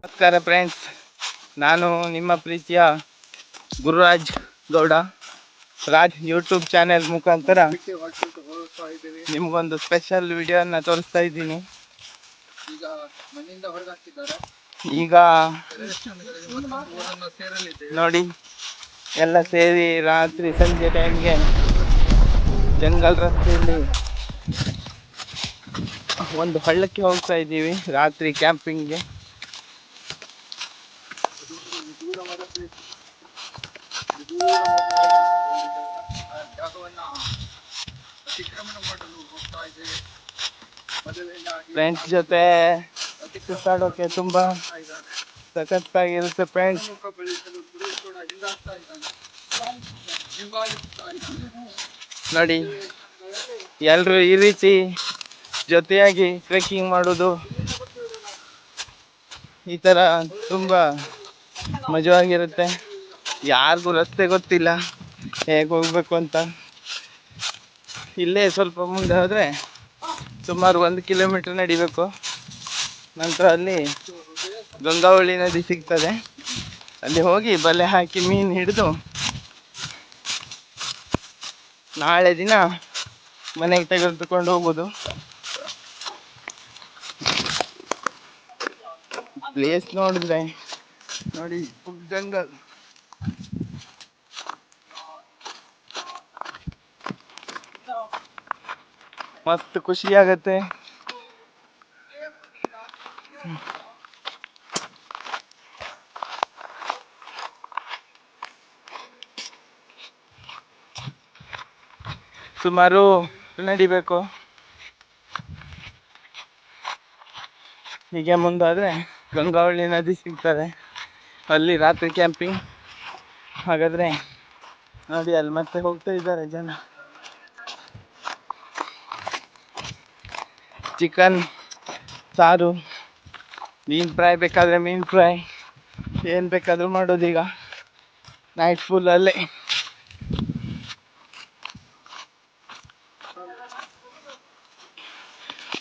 ನಮಸ್ಕಾರ ಫ್ರೆಂಡ್ಸ್, ನಾನು ನಿಮ್ಮ ಪ್ರೀತಿಯ ಗುರುರಾಜ್ ಗೌಡ. ರಾಜ್ ಯೂಟ್ಯೂಬ್ ಚಾನೆಲ್ ಮುಖಾಂತರ ನಿಮಗೊಂದು ಸ್ಪೆಷಲ್ ವಿಡಿಯೋನ ತೋರಿಸ್ತಾ ಇದ್ದೀನಿ. ಈಗ ನೋಡಿ, ಎಲ್ಲ ಸೇರಿ ರಾತ್ರಿ ಸಂಜೆ ಟೈಮ್ಗೆ ಜಂಗಲ್ ರಸ್ತೆಯಲ್ಲಿ ಒಂದು ಹಳ್ಳಕ್ಕೆ ಹೋಗ್ತಾ ಇದ್ದೀವಿ ರಾತ್ರಿ ಕ್ಯಾಂಪಿಂಗ್ಗೆ. ಫ್ರೆಂಡ್ಸ್ ಜೊತೆ ಸುತ್ತಾಡೋಕೆ ತುಂಬಾ ಸಖತ್ತಾಗಿರುತ್ತೆ ಫ್ರೆಂಡ್ಸ್. ನೋಡಿ, ಎಲ್ಲರೂ ಈ ರೀತಿ ಜೊತೆಯಾಗಿ ಟ್ರೆಕ್ಕಿಂಗ್ ಮಾಡೋದು ಈ ಥರ ತುಂಬ ಮಜವಾಗಿರುತ್ತೆ. ಯಾರಿಗೂ ರಸ್ತೆ ಗೊತ್ತಿಲ್ಲ ಹೇಗೆ ಹೋಗ್ಬೇಕು ಅಂತ. ಇಲ್ಲೇ ಸ್ವಲ್ಪ ಮುಂದೆ ಹೋದರೆ ಸುಮಾರು 1 ಕಿಲೋಮೀಟರ್ ನಡಿಬೇಕು. ನಂತರ ಅಲ್ಲಿ ಗಂಗಾವಳಿ ನದಿ ಸಿಗ್ತದೆ. ಅಲ್ಲಿ ಹೋಗಿ ಬಲೆ ಹಾಕಿ ಮೀನು ಹಿಡಿದು ನಾಳೆ ದಿನ ಮನೆಗೆ ತೆಗೆದುಕೊಂಡು ಹೋಗೋದು. ಪ್ಲೇಸ್ ನೋಡಿದ್ರೆ ನೋಡಿ, ಫುಲ್ ಜಂಗಲ್. ಮಸ್ತ್ ಖುಷಿ ಆಗತ್ತೆ. ಸುಮಾರು ನಡಿಬೇಕು. ಹೀಗೆ ಮುಂದಾದ್ರೆ ಗಂಗಾವಳಿ ನದಿ ಸಿಗ್ತದೆ. ಅಲ್ಲಿ ರಾತ್ರಿ ಕ್ಯಾಂಪಿಂಗ್. ಹಾಗಾದ್ರೆ ನೋಡಿ, ಅಲ್ಲಿ ಮತ್ತೆ ಹೋಗ್ತಾ ಇದ್ದಾರೆ ಜನ. ಚಿಕನ್ ಸಾರು, ಮೀನು ಫ್ರೈ ಬೇಕಾದರೆ ಮೀನು ಫ್ರೈ, ಏನು ಬೇಕಾದರೂ ಮಾಡೋದೀಗ. ನೈಟ್ ಫುಲ್ ಅಲ್ಲೇ.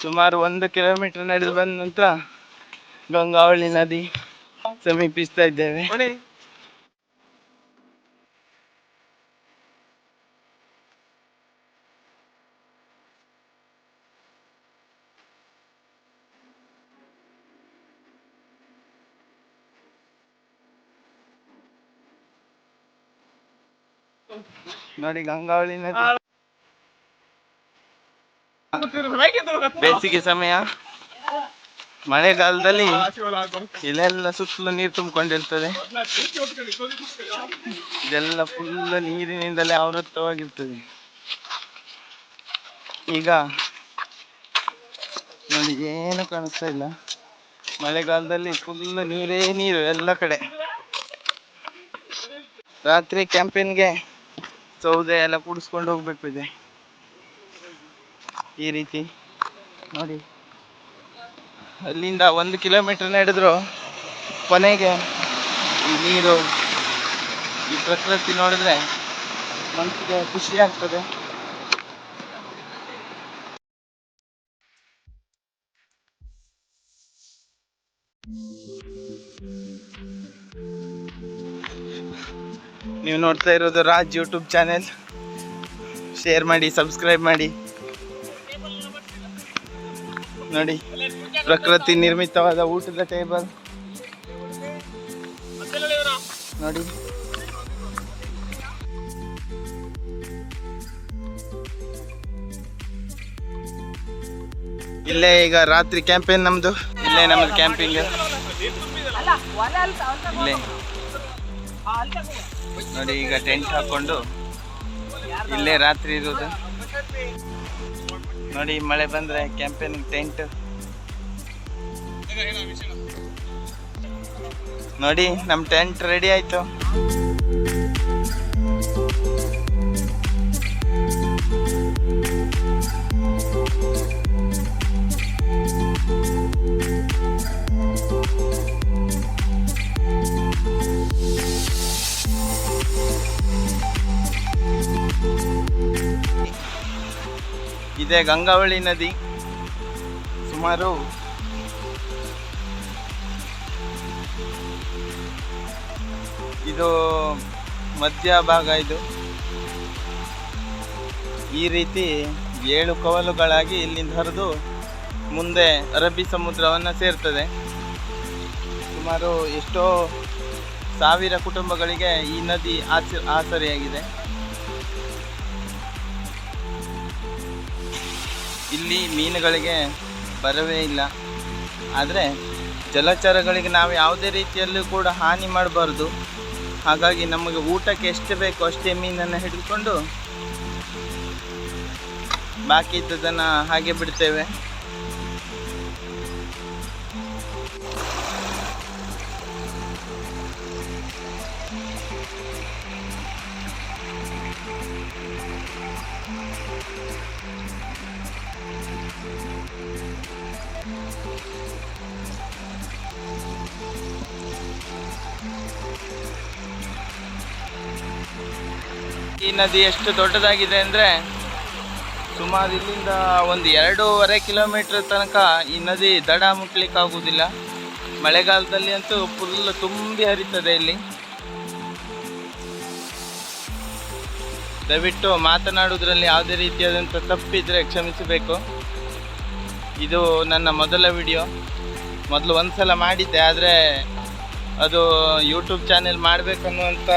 ಸುಮಾರು 1 ಕಿಲೋಮೀಟರ್ ನಡೆದು ಬಂದ ನಂತರ ಗಂಗಾವಳಿ ನದಿ ಸಮೀಪಿಸ್ತಾ ಇದ್ದೇವೆ. ನೋಡಿ, ಗಂಗಾವಳಿ ನದಿ. ಬೇಸಿಗೆ ಸಮಯ, ಮಳೆಗಾಲದಲ್ಲಿ ಇಲ್ಲೆಲ್ಲ ಸುತ್ತಲೂ ನೀರು ತುಂಬಿಕೊಂಡಿರ್ತದೆ. ಇದೆಲ್ಲ ಫುಲ್ ನೀರಿನಿಂದಲೇ ಆವೃತವಾಗಿರ್ತದೆ. ಈಗ ನೋಡಿ, ಏನು ಕಾಣಿಸ್ತಾ ಇಲ್ಲ. ಮಳೆಗಾಲದಲ್ಲಿ ಫುಲ್ ನೀರೇ ನೀರು ಎಲ್ಲ ಕಡೆ. ರಾತ್ರಿ ಕ್ಯಾಂಪಿನ್ಗೆ ಸೌದೆ ಎಲ್ಲ ಕೂಡಿಸ್ಕೊಂಡು ಹೋಗ್ಬೇಕು. ಇದೆ ಈ ರೀತಿ ನೋಡಿ. ಅಲ್ಲಿಂದ 1 ಕಿಲೋಮೀಟರ್ ನಡೆದ್ರು ಕೊನೆಗೆ ಈ ನೀರು, ಈ ಪ್ರಕೃತಿ ನೋಡಿದ್ರೆ ಮನಸ್ಸಿಗೆ ಖುಷಿ ಆಗ್ತದೆ. ನೀವು ನೋಡ್ತಾ ಇರೋದು ರಾಜ್ ಯೂಟ್ಯೂಬ್ ಚಾನೆಲ್. ಶೇರ್ ಮಾಡಿ, ಸಬ್ಸ್ಕ್ರೈಬ್ ಮಾಡಿ. ನೋಡಿ, ಪ್ರಕೃತಿ ನಿರ್ಮಿತವಾದ ಊಟದ ಟೇಬಲ್ ನೋಡಿ. ಇಲ್ಲೇ ಈಗ ರಾತ್ರಿ ಕ್ಯಾಂಪೇನ್ ನಮ್ದು. ಇಲ್ಲೇ ನಮ್ದು ಕ್ಯಾಂಪಿಂಗ್. ಇಲ್ಲೇ ನೋಡಿ, ಈಗ ಟೆಂಟ್ ಹಾಕೊಂಡು ಇಲ್ಲೇ ರಾತ್ರಿ ಇರೋದು. ನೋಡಿ, ಮಳೆ ಬಂದ್ರೆ ಕ್ಯಾಂಪೇನ್ ಟೆಂಟ್ ನೋಡಿ. ನಮ್ಮ ಟೆಂಟ್ ರೆಡಿ ಆಯ್ತು. ಇದೆ ಗಂಗಾವಳಿ ನದಿ. ಸುಮಾರು ಇದು ಮಧ್ಯ ಭಾಗ. ಇದು ಈ ರೀತಿ 7 ಕವಲುಗಳಾಗಿ ಇಲ್ಲಿಂದ ಹರಿದು ಮುಂದೆ ಅರಬ್ಬಿ ಸಮುದ್ರವನ್ನು ಸೇರ್ತದೆ. ಸುಮಾರು ಎಷ್ಟೋ ಸಾವಿರ ಕುಟುಂಬಗಳಿಗೆ ಈ ನದಿ ಆಸರೆಯಾಗಿದೆ. ಇಲ್ಲಿ ಮೀನುಗಳಿಗೆ ಬರವೇ ಇಲ್ಲ. ಆದರೆ ಜಲಚರಗಳಿಗೆ ನಾವು ಯಾವುದೇ ರೀತಿಯಲ್ಲೂ ಕೂಡ ಹಾನಿ ಮಾಡಬಾರ್ದು. ಹಾಗಾಗಿ ನಮಗೆ ಊಟಕ್ಕೆ ಎಷ್ಟು ಬೇಕೋ ಅಷ್ಟೇ ಮೀನನ್ನು ಹಿಡಿದುಕೊಂಡು ಬಾಕಿ ಇದ್ದದನ್ನು ಹಾಗೆ ಬಿಡ್ತೇವೆ. ಈ ನದಿ ಎಷ್ಟು ದೊಡ್ಡದಾಗಿದೆ ಅಂದರೆ ಸುಮಾರು ಇಲ್ಲಿಂದ ಒಂದು 2.5 ಕಿಲೋಮೀಟರ್ ತನಕ ಈ ನದಿ ದಡ ಮುಟ್ಲಿಕ್ಕಾಗುವುದಿಲ್ಲ. ಮಳೆಗಾಲದಲ್ಲಿ ಅಂತೂ ಫುಲ್ ತುಂಬಿ ಹರಿತದೆ ಇಲ್ಲಿ. ದಯವಿಟ್ಟು ಮಾತನಾಡುವುದರಲ್ಲಿ ಯಾವುದೇ ರೀತಿಯಾದಂಥ ತಪ್ಪಿದ್ರೆ ಕ್ಷಮಿಸಬೇಕು. ಇದು ನನ್ನ ಮೊದಲ ವಿಡಿಯೋ. ಮೊದಲು ಒಂದು ಸಲ ಮಾಡಿದ್ದೆ, ಆದರೆ ಅದು ಯೂಟ್ಯೂಬ್ ಚಾನೆಲ್ ಮಾಡಬೇಕನ್ನುವಂಥ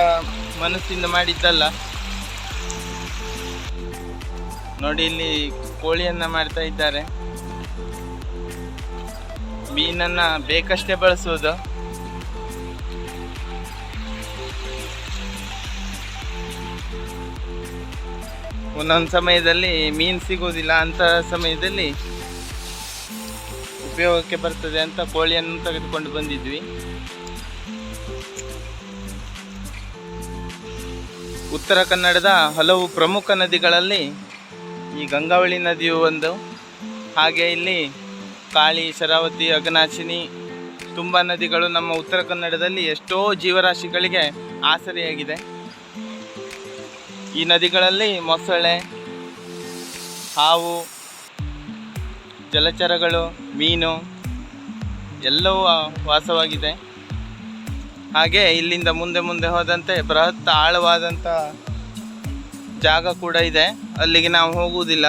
ಮನಸ್ಸಿಂದ ಮಾಡಿದ್ದಲ್ಲ. ನೋಡಿ, ಇಲ್ಲಿ ಕೋಳಿಯನ್ನು ಮಾಡ್ತಾ ಇದ್ದಾರೆ. ಮೀನನ್ನು ಬೇಕಷ್ಟೇ ಬಳಸುವುದು. ಒಂದೊಂದು ಸಮಯದಲ್ಲಿ ಮೀನು ಸಿಗೋದಿಲ್ಲ, ಅಂಥ ಸಮಯದಲ್ಲಿ ಉಪಯೋಗಕ್ಕೆ ಬರ್ತದೆ ಅಂತ ಕೋಳಿಯನ್ನು ತೆಗೆದುಕೊಂಡು ಬಂದಿದ್ವಿ. ಉತ್ತರ ಕನ್ನಡದ ಹಲವು ಪ್ರಮುಖ ನದಿಗಳಲ್ಲಿ ಈ ಗಂಗಾವಳಿ ನದಿಯು ಒಂದು. ಹಾಗೆ ಇಲ್ಲಿ ಕಾಳಿ, ಶರಾವತಿ, ಅಘನಾಶಿನಿ, ತುಂಬ ನದಿಗಳು ನಮ್ಮ ಉತ್ತರ ಕನ್ನಡದಲ್ಲಿ ಎಷ್ಟೋ ಜೀವರಾಶಿಗಳಿಗೆ ಆಸರೆಯಾಗಿದೆ. ಈ ನದಿಗಳಲ್ಲಿ ಮೊಸಳೆ, ಹಾವು, ಜಲಚರಗಳು, ಮೀನು ಎಲ್ಲವೂ ವಾಸವಾಗಿದೆ. ಹಾಗೆ ಇಲ್ಲಿಂದ ಮುಂದೆ ಮುಂದೆ ಹೋದಂತೆ ಬೃಹತ್ ಆಳವಾದಂಥ ಜಾಗ ಕೂಡ ಇದೆ. ಅಲ್ಲಿಗೆ ನಾವು ಹೋಗುವುದಿಲ್ಲ.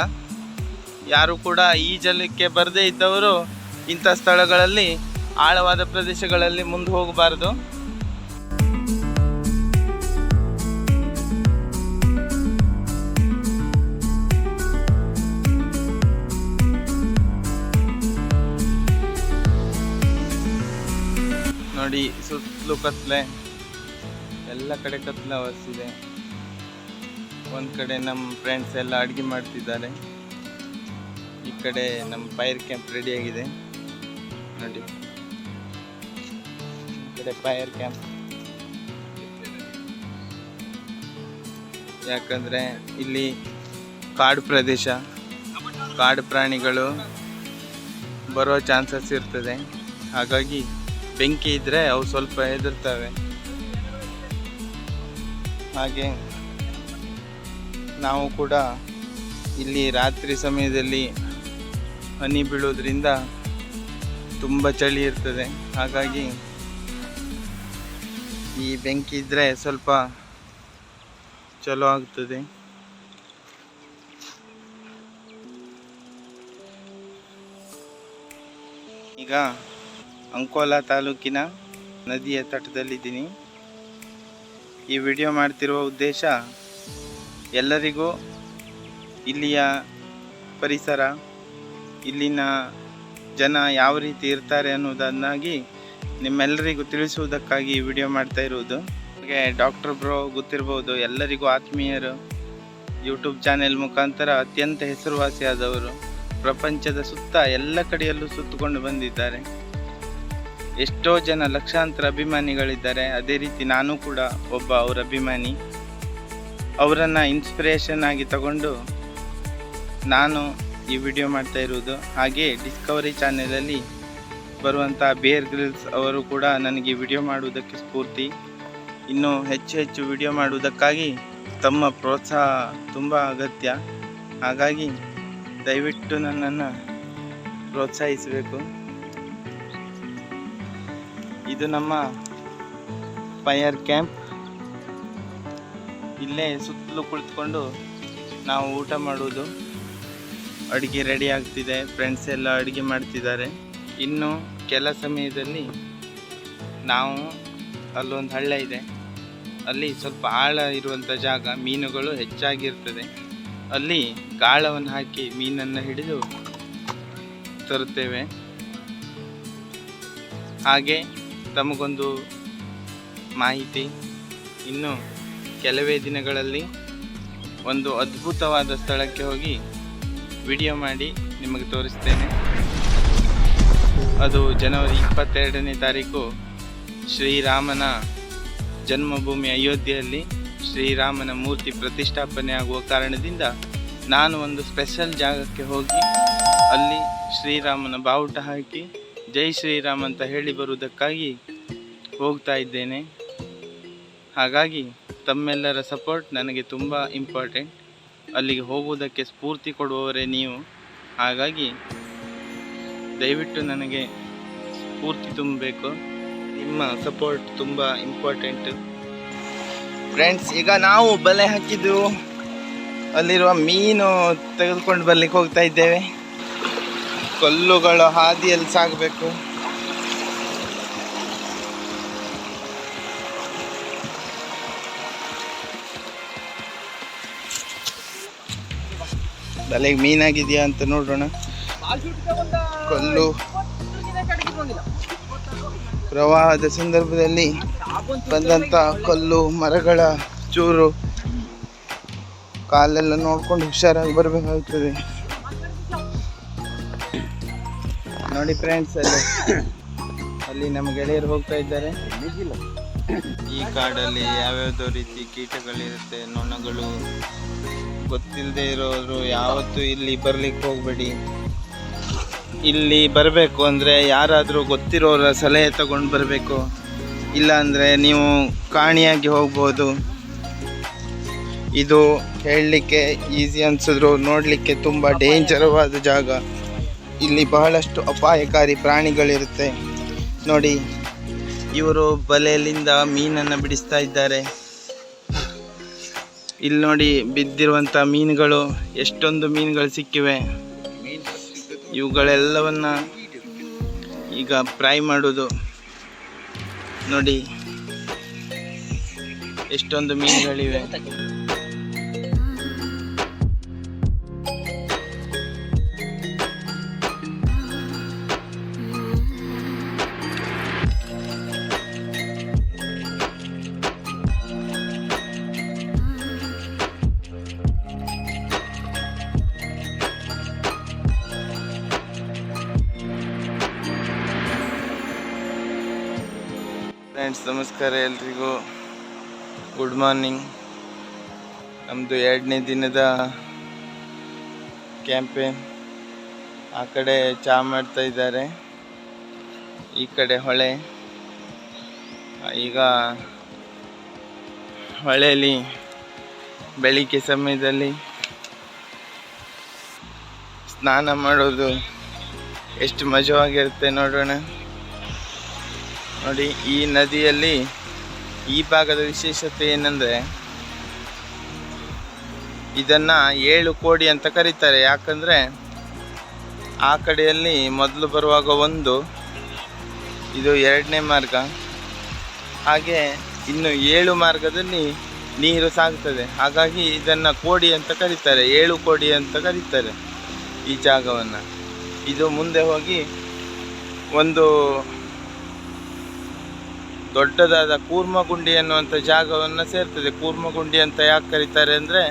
ಯಾರು ಕೂಡ ಈಜಲಿಕ್ಕೆ ಬರದೇ ಇದ್ದವರು ಇಂಥ ಸ್ಥಳಗಳಲ್ಲಿ, ಆಳವಾದ ಪ್ರದೇಶಗಳಲ್ಲಿ ಮುಂದೆ ಹೋಗಬಾರ್ದು. ನೋಡಿ, ಸುತ್ತಲೂ ಕತ್ಲೆ, ಎಲ್ಲ ಕಡೆ ಕತ್ಲೆ ಆವರಿಸಿದೆ. ಒಂದು ಕಡೆ ನಮ್ಮ ಫ್ರೆಂಡ್ಸ್ ಎಲ್ಲ ಅಡುಗೆ ಮಾಡ್ತಿದ್ದಾರೆ. ಈ ಕಡೆ ನಮ್ಮ ಫೈರ್ ಕ್ಯಾಂಪ್ ರೆಡಿಯಾಗಿದೆ ನೋಡಿ. ಈ ಕಡೆ ಫೈರ್ ಕ್ಯಾಂಪ್, ಯಾಕಂದರೆ ಇಲ್ಲಿ ಕಾಡು ಪ್ರದೇಶ, ಕಾಡು ಪ್ರಾಣಿಗಳು ಬರೋ ಚಾನ್ಸಸ್ ಇರ್ತದೆ. ಹಾಗಾಗಿ ಬೆಂಕಿ ಇದ್ದರೆ ಅವು ಸ್ವಲ್ಪ ಹೆದರ್ತವೆ. ಹಾಗೆ ನಾವು ಕೂಡ ಇಲ್ಲಿ ರಾತ್ರಿ ಸಮಯದಲ್ಲಿ ಹನಿ ಬೀಳೋದ್ರಿಂದ ತುಂಬ ಚಳಿ ಇರ್ತದೆ. ಹಾಗಾಗಿ ಈ ಬೆಂಕಿ ಇದ್ದರೆ ಸ್ವಲ್ಪ ಚಲೋ ಆಗ್ತದೆ. ಈಗ ಅಂಕೋಲಾ ತಾಲೂಕಿನ ನದಿಯ ತಟದಲ್ಲಿದ್ದೀನಿ. ಈ ವಿಡಿಯೋ ಮಾಡ್ತಿರುವ ಉದ್ದೇಶ ಎಲ್ಲರಿಗೂ ಇಲ್ಲಿಯ ಪರಿಸರ, ಇಲ್ಲಿನ ಜನ ಯಾವ ರೀತಿ ಇರ್ತಾರೆ ಅನ್ನೋದನ್ನಾಗಿ ನಿಮ್ಮೆಲ್ಲರಿಗೂ ತಿಳಿಸುವುದಕ್ಕಾಗಿ ಈ ವಿಡಿಯೋ ಮಾಡ್ತಾ ಇರುವುದು. ಹಾಗೆ ಡಾಕ್ಟರ್ ಬ್ರೋ ಗೊತ್ತಿರ್ಬೋದು, ಎಲ್ಲರಿಗೂ ಆತ್ಮೀಯರು. ಯೂಟ್ಯೂಬ್ ಚಾನೆಲ್ ಮುಖಾಂತರ ಅತ್ಯಂತ ಹೆಸರುವಾಸಿಯಾದವರು. ಪ್ರಪಂಚದ ಸುತ್ತ ಎಲ್ಲ ಕಡೆಯಲ್ಲೂ ಸುತ್ತಕೊಂಡು ಬಂದಿದ್ದಾರೆ. ಎಷ್ಟೋ ಜನ, ಲಕ್ಷಾಂತರ ಅಭಿಮಾನಿಗಳಿದ್ದಾರೆ. ಅದೇ ರೀತಿ ನಾನು ಕೂಡ ಒಬ್ಬ ಅವರ ಅಭಿಮಾನಿ. ಅವರನ್ನು ಇನ್ಸ್ಪಿರೇಷನ್ ಆಗಿ ತಗೊಂಡು ನಾನು ಈ ವಿಡಿಯೋ ಮಾಡ್ತಾ ಇರುವುದು. ಹಾಗೆ ಡಿಸ್ಕವರಿ ಚಾನೆಲಲ್ಲಿ ಬರುವಂಥ ಬೇರ್ ಗ್ರಿಲ್ಸ್ ಅವರು ಕೂಡ ನನಗೆ ವಿಡಿಯೋ ಮಾಡುವುದಕ್ಕೆ ಸ್ಫೂರ್ತಿ. ಇನ್ನೂ ಹೆಚ್ಚು ಹೆಚ್ಚು ವಿಡಿಯೋ ಮಾಡುವುದಕ್ಕಾಗಿ ತಮ್ಮ ಪ್ರೋತ್ಸಾಹ ತುಂಬ ಅಗತ್ಯ. ಹಾಗಾಗಿ ದಯವಿಟ್ಟು ನನ್ನನ್ನು ಪ್ರೋತ್ಸಾಹಿಸಬೇಕು. ಇದು ನಮ್ಮ ಫೈರ್ ಕ್ಯಾಂಪ್. ಇಲ್ಲೇ ಸುತ್ತಲೂ ಕುಳಿತುಕೊಂಡು ನಾವು ಊಟ ಮಾಡೋದು. ಅಡುಗೆ ರೆಡಿ ಆಗ್ತಿದೆ, ಫ್ರೆಂಡ್ಸ್ ಎಲ್ಲ ಅಡುಗೆ ಮಾಡ್ತಿದ್ದಾರೆ. ಇನ್ನು ಕೆಲ ಸಮಯದಲ್ಲಿ ನಾವು ಅಲ್ಲೊಂದು ಹಳ್ಳ ಇದೆ, ಅಲ್ಲಿ ಸ್ವಲ್ಪ ಆಳ ಇರುವಂಥ ಜಾಗ, ಮೀನುಗಳು ಹೆಚ್ಚಾಗಿರ್ತದೆ. ಅಲ್ಲಿ ಗಾಳವನ್ನು ಹಾಕಿ ಮೀನನ್ನು ಹಿಡಿದು ತರುತ್ತೇವೆ. ಹಾಗೆ ತಮಗೊಂದು ಮಾಹಿತಿ, ಇನ್ನು ಕೆಲವೇ ದಿನಗಳಲ್ಲಿ ಒಂದು ಅದ್ಭುತವಾದ ಸ್ಥಳಕ್ಕೆ ಹೋಗಿ ವಿಡಿಯೋ ಮಾಡಿ ನಿಮಗೆ ತೋರಿಸ್ತೇನೆ. ಅದು ಜನವರಿ 22ನೇ ತಾರೀಕು ಶ್ರೀರಾಮನ ಜನ್ಮಭೂಮಿ ಅಯೋಧ್ಯೆಯಲ್ಲಿ ಶ್ರೀರಾಮನ ಮೂರ್ತಿ ಪ್ರತಿಷ್ಠಾಪನೆ ಆಗುವ ಕಾರಣದಿಂದ ನಾನು ಒಂದು ಸ್ಪೆಷಲ್ ಜಾಗಕ್ಕೆ ಹೋಗಿ ಅಲ್ಲಿ ಶ್ರೀರಾಮನ ಬಾವುಟ ಹಾಕಿ ಜೈ ಶ್ರೀರಾಮ್ ಅಂತ ಹೇಳಿ ಬರುವುದಕ್ಕಾಗಿ ಹೋಗ್ತಾ ಇದ್ದೇನೆ. ಹಾಗಾಗಿ ತಮ್ಮೆಲ್ಲರ ಸಪೋರ್ಟ್ ನನಗೆ ತುಂಬ ಇಂಪಾರ್ಟೆಂಟ್. ಅಲ್ಲಿಗೆ ಹೋಗುವುದಕ್ಕೆ ಸ್ಫೂರ್ತಿ ಕೊಡುವವರೇ ನೀವು. ಹಾಗಾಗಿ ದಯವಿಟ್ಟು ನನಗೆ ಸ್ಫೂರ್ತಿ ತುಂಬಬೇಕು. ನಿಮ್ಮ ಸಪೋರ್ಟ್ ತುಂಬ ಇಂಪಾರ್ಟೆಂಟ್. ಫ್ರೆಂಡ್ಸ್, ಈಗ ನಾವು ಬಲೆ ಹಾಕಿದ್ದು ಅಲ್ಲಿರುವ ಮೀನು ತೆಗೆದುಕೊಂಡು ಬರ್ಲಿಕ್ಕೆ ಹೋಗ್ತಾ ಇದ್ದೇವೆ. ಕಲ್ಲುಗಳ ಹಾದಿಯಲ್ಲಿ ಸಾಗಬೇಕು. ಬಲೆಗೆ ಮೀನಾಗಿದೆಯಾ ಅಂತ ನೋಡೋಣ. ಕಲ್ಲು ಪ್ರವಾಹದ ಸಂದರ್ಭದಲ್ಲಿ ಬಂದಂಥ ಕಲ್ಲು, ಮರಗಳ ಚೂರು, ಕಾಲೆಲ್ಲ ನೋಡ್ಕೊಂಡು ಹುಷಾರಾಗಿ ಬರಬೇಕಾಗ್ತದೆ. ನೋಡಿ ಫ್ರೆಂಡ್ಸ್, ಅಲ್ಲಿ ನಮ್ಮ ಗೆಳೆಯರು ಹೋಗ್ತಾ ಇದ್ದಾರೆ. ಈ ಕಾಡಲ್ಲಿ ಯಾವ್ಯಾವುದೋ ರೀತಿ ಕೀಟಗಳಿರುತ್ತೆ, ನೊಣಗಳು. ಗೊತ್ತಿಲ್ಲದೆ ಇರೋರು ಯಾವತ್ತೂ ಇಲ್ಲಿ ಬರ್ಲಿಕ್ಕೆ ಹೋಗಬೇಡಿ. ಇಲ್ಲಿ ಬರಬೇಕು ಅಂದರೆ ಯಾರಾದರೂ ಗೊತ್ತಿರೋರ ಸಲಹೆ ತಗೊಂಡು ಬರಬೇಕು. ಇಲ್ಲ ಅಂದರೆ ನೀವು ಕಾಣಿಯಾಗಿ ಹೋಗ್ಬೋದು. ಇದು ಹೇಳಲಿಕ್ಕೆ ಈಸಿ ಅನಿಸಿದ್ರು ನೋಡಲಿಕ್ಕೆ ತುಂಬ ಡೇಂಜರವಾದ ಜಾಗ. ಇಲ್ಲಿ ಬಹಳಷ್ಟು ಅಪಾಯಕಾರಿ ಪ್ರಾಣಿಗಳಿರುತ್ತೆ. ನೋಡಿ, ಇವರು ಬಲೆಯಲ್ಲಿಂದ ಮೀನನ್ನು ಬಿಡಿಸ್ತಾ ಇದ್ದಾರೆ. ಇಲ್ಲಿ ನೋಡಿ ಬಿದ್ದಿರುವಂಥ ಮೀನುಗಳು, ಎಷ್ಟೊಂದು ಮೀನುಗಳು ಸಿಕ್ಕಿವೆ. ಇವುಗಳೆಲ್ಲವನ್ನ ಈಗ ಫ್ರೈ ಮಾಡೋದು. ನೋಡಿ ಎಷ್ಟೊಂದು ಮೀನುಗಳಿವೆ. ಫ್ರೆಂಡ್ಸ್, ನಮಸ್ಕಾರ ಎಲ್ರಿಗೂ. Good morning. ನಮ್ಮದು 2ನೇ ದಿನದ ಕ್ಯಾಂಪೇನ್. ಆ ಕಡೆ ಚಹಾ ಮಾಡ್ತಾ ಇದ್ದಾರೆ, ಈ ಕಡೆ ಹೊಳೆ. ಈಗ ಹೊಳೆಯಲ್ಲಿ ಬೆಳಿಗ್ಗೆ ಸಮಯದಲ್ಲಿ ಸ್ನಾನ ಮಾಡೋದು ಎಷ್ಟು ಮಜವಾಗಿರುತ್ತೆ ನೋಡೋಣ. ನೋಡಿ, ಈ ನದಿಯಲ್ಲಿ ಈ ಭಾಗದ ವಿಶೇಷತೆ ಏನಂದರೆ ಇದನ್ನು 7 ಕೋಡಿ ಅಂತ ಕರೀತಾರೆ. ಯಾಕಂದರೆ ಆ ಕಡೆಯಲ್ಲಿ ಮೊದಲು ಬರುವಾಗ ಒಂದು, ಇದು 2ನೇ ಮಾರ್ಗ, ಹಾಗೆ ಇನ್ನು 7 ಮಾರ್ಗದಲ್ಲಿ ನೀರು ಸಾಗ್ತದೆ. ಹಾಗಾಗಿ ಇದನ್ನು ಕೋಡಿ ಅಂತ ಕರೀತಾರೆ, 7 ಕೋಡಿ ಅಂತ ಕರೀತಾರೆ ಈ ಜಾಗವನ್ನು. ಇದು ಮುಂದೆ ಹೋಗಿ ಒಂದು ದೊಡ್ಡದಾದ ಕೂರ್ಮಗುಂಡಿ ಅನ್ನುವಂಥ ಜಾಗವನ್ನು ಸೇರ್ತದೆ. ಕೂರ್ಮಗುಂಡಿ ಅಂತ ಯಾಕೆ ಕರೀತಾರೆ ಅಂದರೆ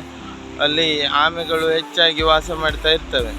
ಅಲ್ಲಿ ಆಮೆಗಳು ಹೆಚ್ಚಾಗಿ ವಾಸ ಮಾಡ್ತಾ ಇರ್ತವೆ.